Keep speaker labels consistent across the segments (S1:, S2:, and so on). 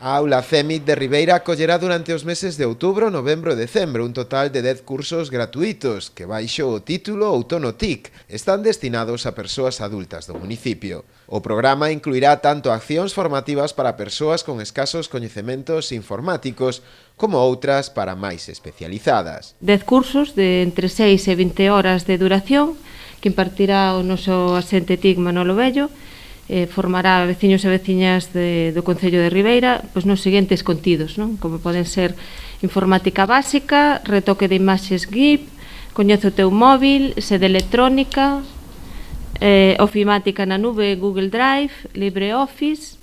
S1: A aula CEMIT de Ribeira acollerá durante os meses de outubro, novembro e decembro un total de 10 cursos gratuitos que baixo o título Outono TIC están destinados a persoas adultas do municipio. O programa incluirá tanto accións formativas para persoas con escasos coñecementos informáticos como outras para máis especializadas.
S2: 10 cursos de entre 6 e 20 horas de duración que impartirá o noso asente TIC Manolo Bello. Formará veciños e veciñas do Concello de Ribeira pois nos seguintes contidos, non? Como poden ser informática básica, retoque de imaxes GIF, coñece o teu móvil, sede electrónica, ofimática na nube Google Drive, LibreOffice,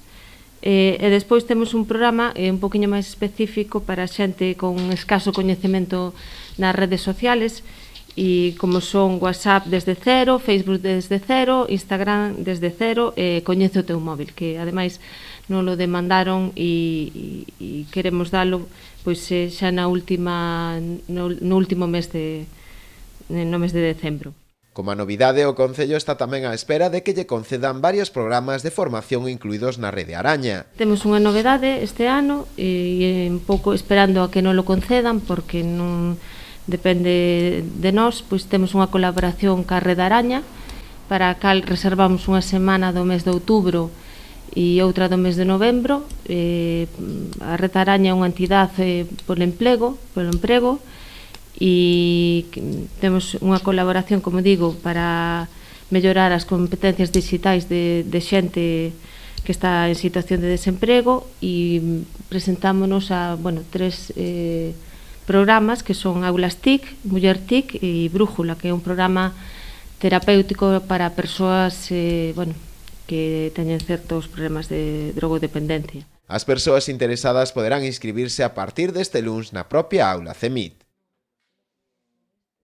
S2: e despois temos un programa un poquinho máis específico para a xente con escaso coñecemento nas redes sociales, e como son WhatsApp desde cero, Facebook desde cero, Instagram desde cero, coñece o teu móvil, que ademais non lo demandaron e queremos dalo pois xa no último mes no mes de decembro.
S1: Como a novidade, o Concello está tamén á espera de que lle concedan varios programas de formación incluídos na Rede Araña.
S2: Temos unha novedade este ano e un pouco esperando a que non lo concedan porque non depende de nós, pois temos unha colaboración ca Rede Araña para a cal reservamos unha semana do mes de outubro e outra do mes de novembro. A Rede Araña é unha entidade polo emprego e temos unha colaboración, como digo, para mellorar as competencias digitais de xente que está en situación de desemprego e presentámonos a, tres programas que son Aulas TIC, Muller TIC e Brújula, que é un programa terapéutico para persoas que teñen certos problemas de drogodependencia.
S1: As persoas interesadas poderán inscribirse a partir deste luns na propia aula CEMIT.